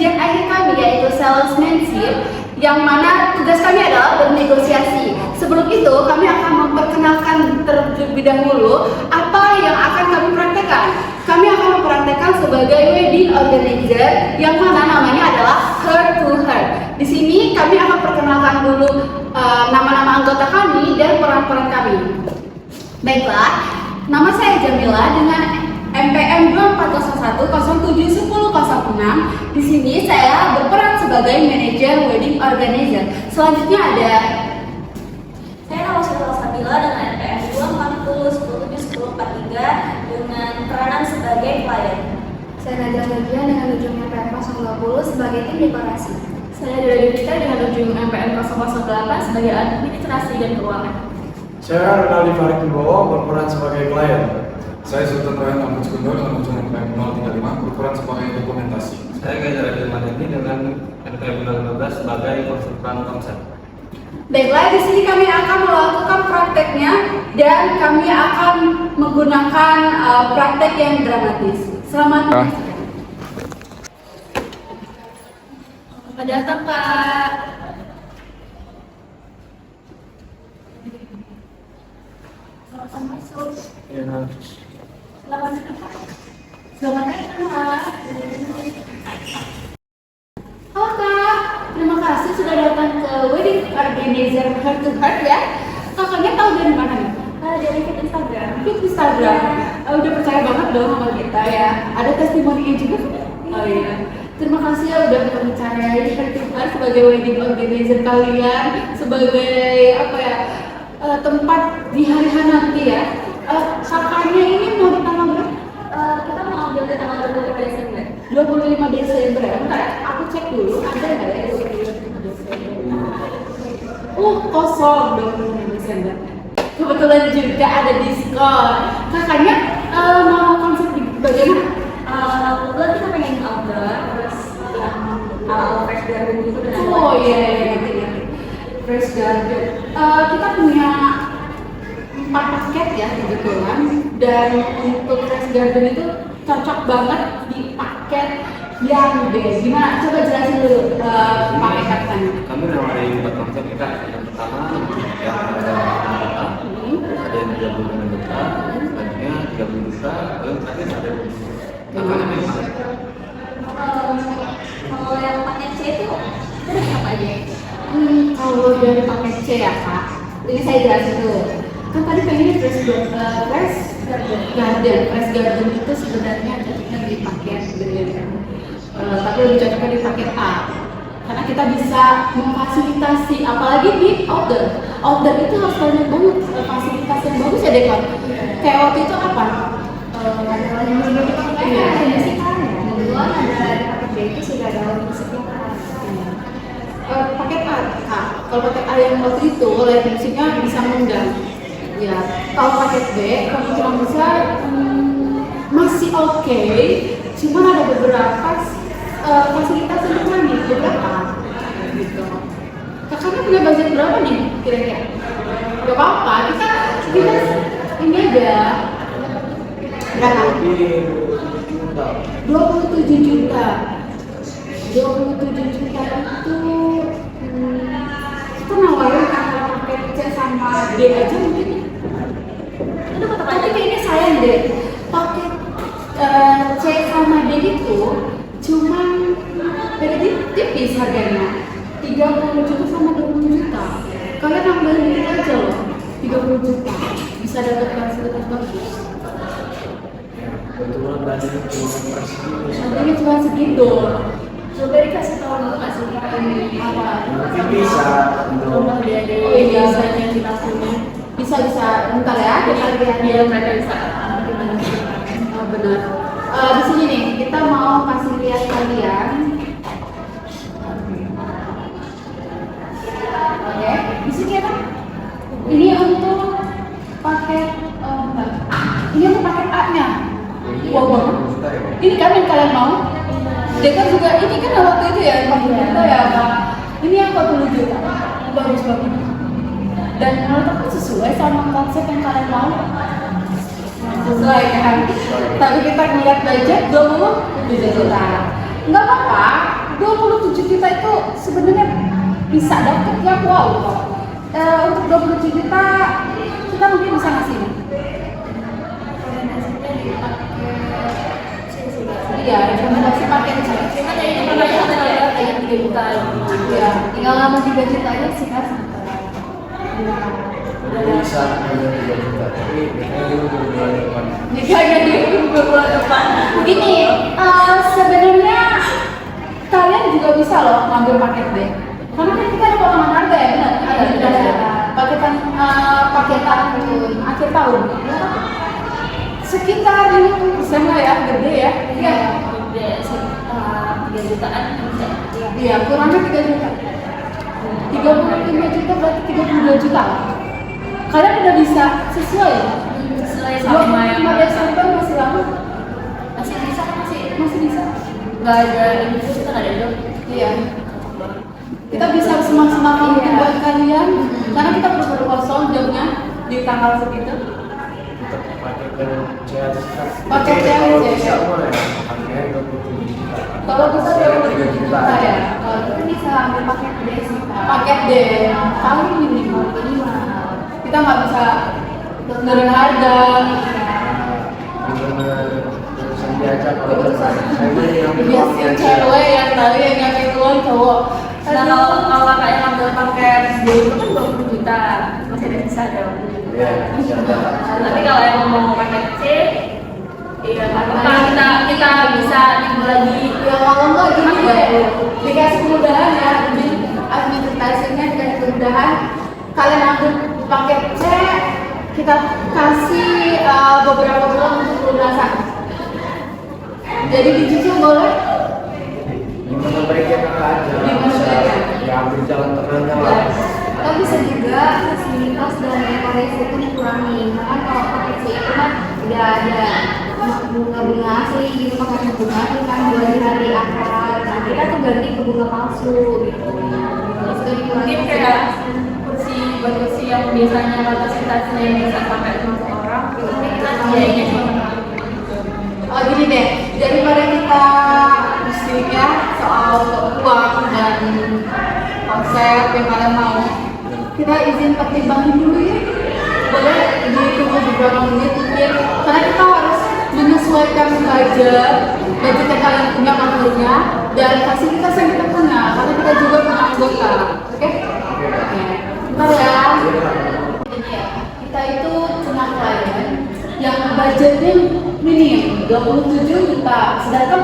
bagian akhir kami yaitu salesmanship, yang mana tugas kami adalah bernegosiasi. Sebelum itu kami akan memperkenalkan terlebih dahulu apa yang akan kami praktekkan. Kami akan mempraktekkan sebagai wedding organizer yang mana namanya adalah heart to heart. Di sini kami akan perkenalkan dulu nama-nama anggota kami dan peran-peran kami. Baiklah, nama saya Jamila dengan MPM 2401071006. Di sini saya berperan sebagai manajer wedding organizer. Selanjutnya ada Saya nama Sabila dengan NPM 240107143 dengan peranan sebagai klien. Saya Nadia Nadia dengan ujung MPM 020 sebagai tim dekorasi. Saya Dira Devita dengan ujung MPN 008 sebagai administrasi dan keuangan. Saya Renaldi Farid Wibowo berperan sebagai klien. Saya Sultan Ryan Ahmad Sekundo dengan ujung MPM 035 berperan sebagai dokumentasi. Saya Gajar Adil Madani dengan NPM 015 sebagai konsultan konsep. Baiklah, di sini kami akan melakukan prakteknya dan kami akan menggunakan praktek yang dramatis. Selamat menyaksikan. Selamat datang, Pak. Selamat masuk. Ya. Selamat datang, Pak. Selamat datang, Pak. Halo, Kak. Terima kasih sudah datang ke wedding organizer Heart to Heart ya. Kakaknya tahu dari mana nih? Dari feed Instagram. Feed Instagram. Udah percaya banget dong sama kita ya. Ada testimoninya juga kan? Oh iya. Terima kasih ya udah mempercayai Heart to Heart sebagai wedding organizer kalian, sebagai apa ya, tempat di hari H nanti ya. Kakaknya ini mau di tanggal berapa? Kita mau ambil di tanggal 25 Desember. 25 Desember ya? Bentar, aku cek dulu, ada nggak ya 25 Desember? Kosong 25 Desember. Kebetulan juga ada diskon. Kakaknya mau konsep di bagian mana? Kebetulan kita pengen outdoor, terus ala fresh garden gitu. Oh iya, ngerti. Fresh garden. Kita punya 4 paket ya kebetulan, dan untuk fresh garden itu cocok banget di paket yang B. Gimana? Coba jelasin dulu paket katanya. Kami menawarin 4 konsep kita. Yang pertama yang ada 6 juta, ada yang 35 juta, selanjutnya 30 juta, dan terakhir ada 20 juta. Kalau yang paket C itu ada apa aja? Kalau dari paket C ya Kak, ini saya jelasin dulu. Kan tadi pengennya fresh garden itu sebenarnya cocoknya di paket B, tapi lebih cocoknya di paket A. Karena kita bisa memfasilitasi, apalagi di outdoor itu harus banyak banget fasilitas yang bagus ya Dekor. Kayak waktu itu apa? Ada musikal ya. Kebetulan ada di paket B itu sudah ada musiknya. Paket A, Kak. Kalau paket A yang waktu itu live musiknya bisa mengundang. Ya, kalau paket B kemungkinan besar masih oke, cuman ada beberapa fasilitas yang kurang nih, beberapa gitu. Kakaknya punya budget berapa nih kira-kira? Gak apa-apa, kita ini aja. Berapa? 27 juta. 27 juta itu kita nawarin antara paket C sama D aja mungkin. Tapi kayaknya sayang deh, paket C sama D itu cuman beda tipis harganya, 30 juta sama 20 juta. Kalian nambahin dikit aja loh, 30 juta bisa dapat fasilitas bagus. Kebetulan budgetnya cuma persegi. Harganya cuma segitu. Coba dikasih tahu dulu nggak sih ini apa? Mungkin bisa untuk Rumah dia ada Oh iya, biasanya kita punya. bisa bentar ya, kita lihat Biar mereka bisa gimana sih? Oh, benar. Di sini nih kita mau kasih lihat kalian. Oke, di sini ya Pak. Ini untuk paket bentar. Ini untuk paket A-nya. Wow banget. Ini kan yang kalian mau? Dekor juga ini kan waktu itu ya 40 juta ya Pak. Ini yang 40 juta. Bagus banget. Dan menurut aku sesuai sama konsep yang kalian mau. Sesuai kan? Tapi kita ngeliat budget 27 juta. Nggak apa-apa, 27 juta itu sebenarnya bisa dapat ya, wow. Untuk 27 juta kita mungkin bisa ngasih. Iya, rekomendasi paket C. Cuma ya ini makanya kayak 3 juta. Iya, tinggal nama 3 juta aja sih kan. Bisa ada 3 juta, tapi biasanya itu bulan depan. Nikahnya di bulan depan. Gini, sebenarnya kalian juga bisa loh ngambil paket B. Karena kan kita ada potongan harga ya, benar? Ada paketan akhir tahun. Sekitar 50% lah ya, gede ya. Iya. Gede sekitar 3 jutaan bisa. Iya, kurangnya 3 juta. 35 juta berarti 32 juta. Kalian udah bisa sesuai ya? Sesuai sama yang 25 Desember masih lama? masih bisa kan Masih bisa. nggak ada ini kita nggak ada job. Iya. Kita bisa semaksimal mungkin buat kalian, karena kita perlu kosong jobnya di tanggal segitu. Kita pakai dan CAC. Pakai CAC. Kalau bisa boleh, harganya 27 juta. Kalau bisa 3 juta ya. Kalau Itu bisa ambil paket D sih, Kak. paket D paling minimal 5. Kita nggak bisa nurunin harga. Bener-bener urusan diajak kalau Keputusan. saya yang Biasanya cewek yang tadi yang nyampe keluar cowok. Nah kalau kakaknya ngambil paket D itu kan 20 juta masih ada sisa dong. ya bisa Tapi kalau yang mau paket C, iya nggak apa-apa kita bisa nambah lagi. Ya kalau enggak gini deh, dikasih kemudahan ya, administrasinya dikasih kemudahan. Kalian ambil paket C, kita kasih beberapa bulan untuk pelunasan. Jadi dicicil boleh? gimana baiknya kakak aja Gimana bisa baiknya? ya ambil jalan tengahnya lah Kita bisa juga fasilitas dan dekorasi itu dikurangi. Karena kalau paket C itu kan udah ada bunga-bunga asli gitu, pakai bunga asli kan buat di hari akad. Nah, kita tuh ganti ke bunga palsu gitu. Terus udah dikurangi. Mungkin kayak kursi yang biasanya kapasitasnya yang bisa sampai 50 orang, ini kita sediainnya cuma 40. Oh gini deh, daripada kita pusing ya soal uang dan konsep yang kalian mau, kita izin pertimbangin dulu ya. Boleh ditunggu beberapa menit mungkin, karena kita harus menyesuaikan budget yang kalian punya makhluknya dan fasilitas yang kita punya, karena kita juga punya anggota, oke? Bentar ya. Jadi ya, kita itu cuma klien yang budgetnya minim 27 juta, sedangkan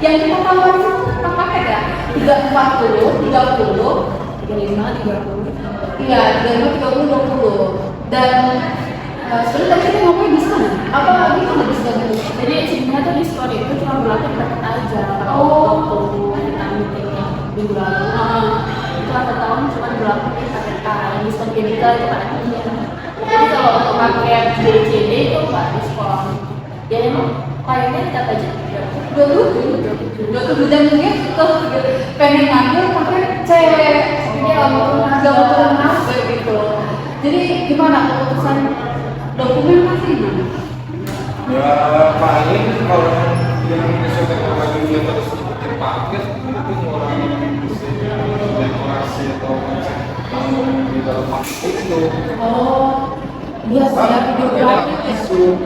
yang kita tawarin itu per paket ya 340, 30, 35, 30, iya 35, 30, 20 dan sebenarnya tadi kita ngomongin diskon apa gimana diskon itu? Jadi sebenarnya tuh diskon itu cuma berlaku di paket aja. Oh. Waktu kita meetingnya minggu lalu, itu akhir tahun cuma berlaku di paket A. Yang diskon kita itu paket B. Jadi kalau untuk paket B, C, D itu nggak diskon. Ya emang kayaknya kita aja 27 dan mungkin tuh pengen ngambil pakai C, dia nggak mau turun nafsu gitu. Jadi gimana keputusan dokumen masih gimana? Ya paling kalau yang menyesuaikan dengan budget terus ikutin paket itu ngurangi dekorasi atau konsep di dalam paket itu. Oh, iya sudah videografi isu.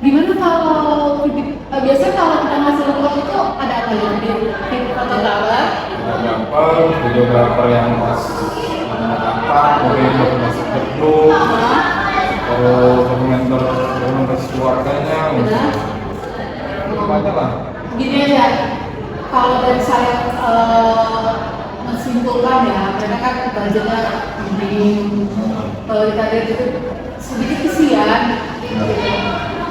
Gimana kalau biasanya kalau kita ngasih lengkap itu ada apa ya? Di fotografer, Fotografer, videografer yang pas apa, kemudian dokumentasi gedung, kalau dokumentasi keluarganya, benar? banyak lah. Gini aja, kalau dari saya menyimpulkan ya, karena kan budgetnya di kalau kita lihat itu sedikit kesian.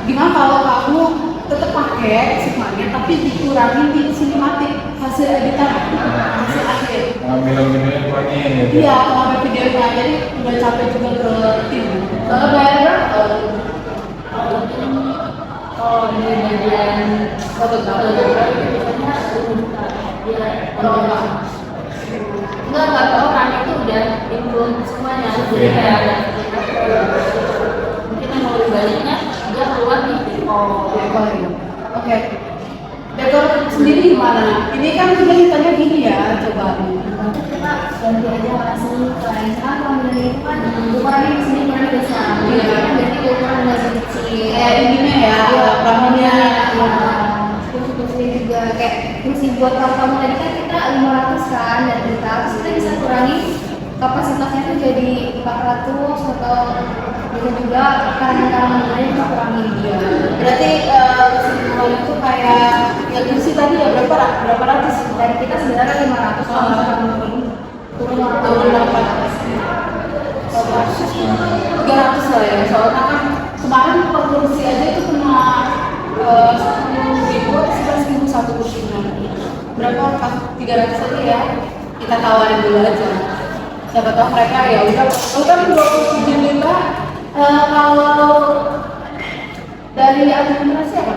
Gimana kalau kamu tetap pakai semuanya tapi dikurangi di sinematik hasil editan, hasil akhir? Ngambil videonya kurangin gitu. Iya, ngambil videonya, jadi udah capek juga ke tim. Kalau bayar berapa? Oh, di bagian fotografer itu biasanya 10 juta. Dia enggak orang itu udah include semuanya. Jadi kayak ada mungkin yang mau dibaliknya dia keluar di Oh, dekor ya. Oke. Dekor sendiri gimana? Ini kan kita ditanya gini ya, coba. Nanti kita ganti aja masih lain kan kalau dari itu kan ukurannya di sini ukurannya besar. Iya kan berarti ukuran masih kecil. Kayak ininya ya, pelamonnya. Kursi juga kayak kursi buat kamu tadi kan kita 500 kan dan terus kita bisa kurangi kapasitasnya tuh jadi 400 atau bisa juga karangan-karangan lain kita kurangin dia. Berarti kalau itu kayak ya kursi tadi ya berapa ratus? Dari kita sebenarnya 500 kalau turun 800. 300 lah ya, soalnya kan kemarin per kursi aja itu kena 10.000 atau 11.000 satu kursinya. Berapa? 300 aja ya. Kita tawarin dulu aja. Siapa tahu mereka ya udah. Kan 27 juta. Kalau dari administrasi apa?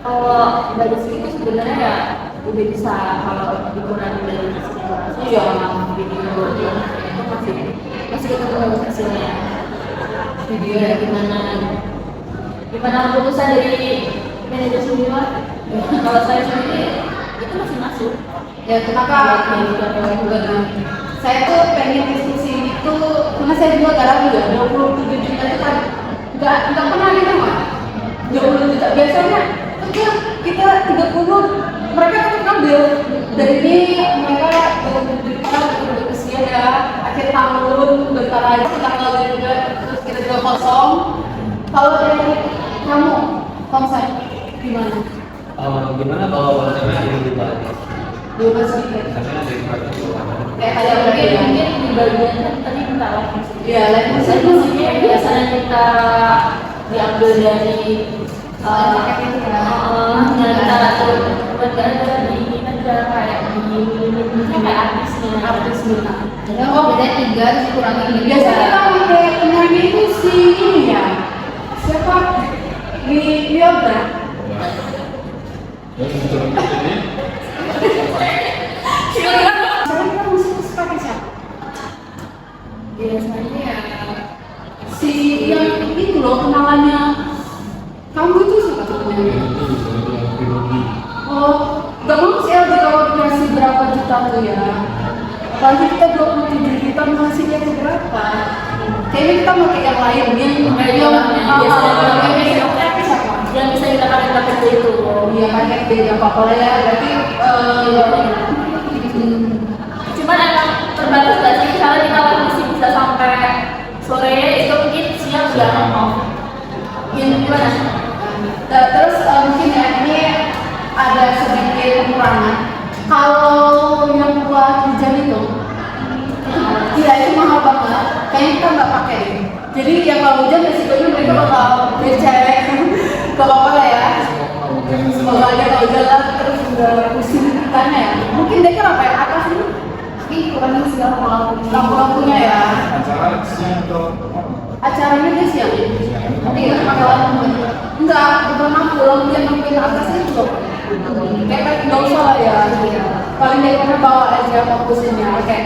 Kalau dari situ sebenarnya ya udah bisa kalau dikurangi dari administrasi Iya. video itu masih ketemu hasilnya. Video ya gimana keputusan dari manajer sendiri lah. Kalau saya sendiri itu masih masuk. Ya kenapa? Saya tuh pengen diskusi itu karena saya juga garang juga 27 juta itu kan nggak pernah gitu mah 20 juta biasanya kita 30 mereka tetap ngambil dari ini mereka 20 juta untuk kesian ya akhir tahun bentar lagi tanggal juga terus kita juga kosong. Kalau dari kamu konsep gimana? Gimana kalau konsepnya lebih baik? Dua sedikit. Karena dari praktik Kayak Mungkin di bagian kan tadi kita live music. Iya, live music Musiknya biasanya kita diambil dari kita atur buat di ini aja kayak di kayak artisnya. Jadi beda 3 terus kurangin ini. biasanya kita pakai penyanyi itu si ini ya siapa di Yoga sekarang kita musik pakai siapa? Biasanya ya si yang itu loh kenalannya kamu itu siapa penyanyi? Oh, gak mau sih LG kalau dikasih berapa juta tuh ya. Apalagi kita 27 juta menghasilnya ke berapa? Kayaknya kita pakai yang lain Yang bisa kita pakai paket itu. Iya paket B gak apa-apa lah ya. Berarti Cuman emang terbatas gak sih misalnya kita live musik bisa sampai sore itu mungkin siang udah off. yang gimana? Terus mungkin ya ini ada sedikit kekurangan. Kalau yang buat hujan itu, iya itu mahal banget. Kayaknya kita nggak pakai. Jadi yang kalau hujan resikonya mereka bakal bercerai. Gak apa-apa lah ya. Semoga aja kalau hujan lah terus udah pusing kitanya ya. Mungkin dekor apa ya atas ini? Tapi kurangnya segala lampu-lampunya ya. Acara siang atau Acaranya dia siang. Tapi nggak pakai lampu. Enggak, bukan lampu yang lampuin atasnya juga. Kayak nggak usah lah ya. Paling dekornya bawa aja fokusinnya. Oke.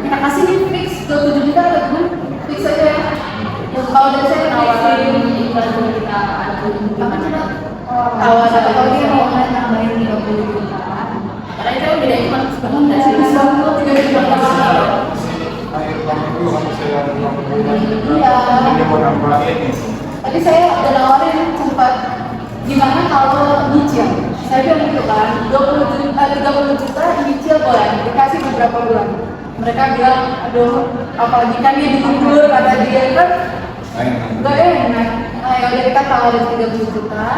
Kita kasih nih fix 27 juta atau gimana? Fix aja ya. Kalau dari saya Tawaran fix iklan yang kita adu. apa coba? Tawaran Kalau dia mau nambahin 30 juta. Karena itu beda cuma sebenarnya nggak sih. Diskonnya 3 juta. akhir tahun itu harus saya bulan Iya. ini mau nambahin nih. Tadi saya udah nawarin sempat gimana kalau nyicil. Saya bilang gitu kan, 30 juta nyicil boleh, dikasih beberapa bulan. Mereka bilang, aduh, apalagi kan dia ditunggu kata dia kan, nggak enak. Nah, ya udah kita tawarin 30 juta.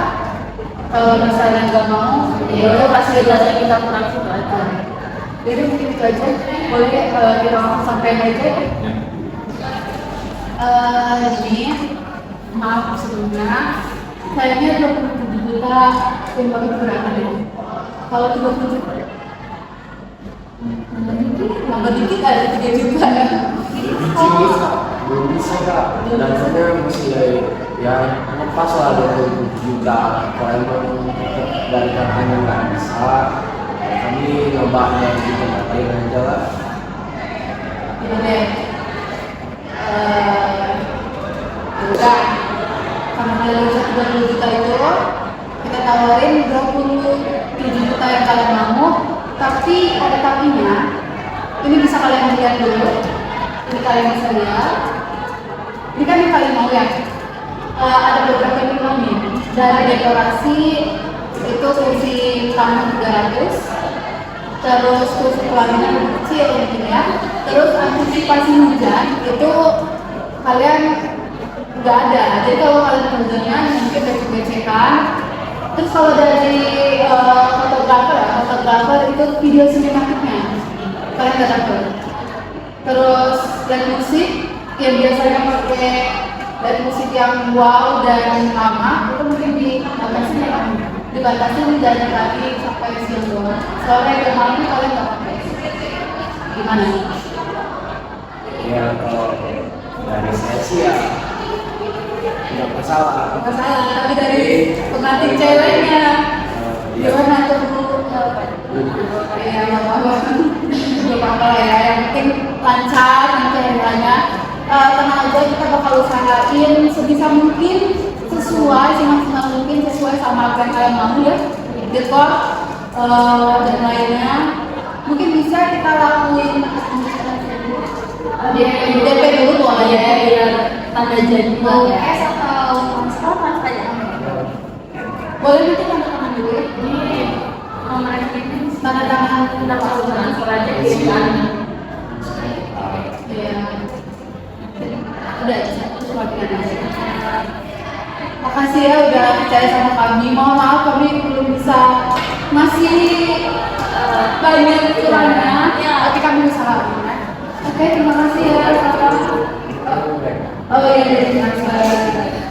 Kalau misalnya nggak mau, Ya itu fasilitasnya kita kurang suka aja. jadi mungkin itu aja. Boleh kita sampai aja ya. Ini maaf sebelumnya kayaknya 27 juta yang baru berapa deh? Kalau 30 juta nambah dikit ada 3 juta ya. Belum bisa kak, dananya masih ya lepas lah 20 juta. Kalau emang dari kakaknya nggak bisa, ya kami nyoba yang di tempat lain aja lah. Ini deh. Enggak. Karena kalian bisa 30 juta itu kita tawarin 20 7 juta yang kalian mau, tapi ada tapinya. Ini bisa kalian lihat dulu. Ini kalian bisa lihat. Ini kan yang kalian mau ya. Ada beberapa yang mau nih. Dari dekorasi itu kursi tamu 300, terus kursi pelaminan lebih kecil mungkin ya. Terus antisipasi hujan itu kalian nggak ada. Jadi kalau kalian hujannya mungkin becek-becekan. Terus kalau dari fotografer itu video sinematiknya kalian nggak dapat. Terus live musik yang biasanya pakai live musik yang wow dan lama itu mungkin dibatasi jangan lagi sampai siang doang. Sore dan malam kalian nggak pakai. Gimana? Ya kalau dari saya sih ya nggak masalah. Nggak salah, tapi dari pengantin ceweknya gimana tuh Bu? Ya nggak apa-apa lah ya, yang penting lancar nanti acaranya. Tenang aja, kita bakal usahain sebisa mungkin semaksimal mungkin sesuai sama apa yang kalian mau ya, dekor dan lainnya. Mungkin bisa kita lakuin DP dulu boleh ya, biar tanda jadi Mau ya. cash atau transfer aja? Boleh nanti tanda tangan dulu ya. Nomor ini Tanda tangan transfer aja kan. ya. Udah cuma aja. Makasih ya udah percaya sama kami. Mohon maaf kami belum bisa masih banyak kekurangannya, tapi kami usahain ya. Oke, terima kasih ya. Oh iya, terima kasih.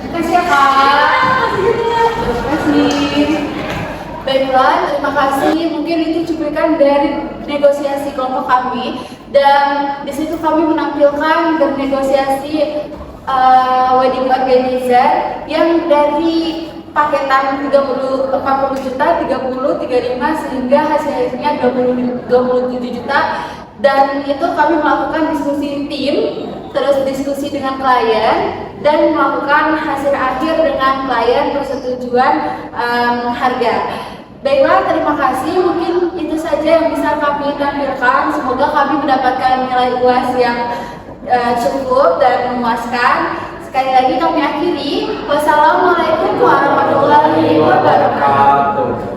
Terima kasih ya Kak. Terima kasih. Baiklah, terima kasih. Mungkin itu cuplikan dari negosiasi kelompok kami, dan di situ kami menampilkan bernegosiasi wedding organizer yang dari paketan 40 juta, 30, 35 sehingga hasilnya 27 juta. Dan itu kami melakukan diskusi tim, terus diskusi dengan klien, dan melakukan hasil akhir dengan klien persetujuan harga. Baiklah, terima kasih. Mungkin itu saja yang bisa kami tampilkan. Semoga kami mendapatkan nilai UAS yang cukup dan memuaskan. Sekali lagi kami akhiri. Wassalamualaikum warahmatullahi wabarakatuh.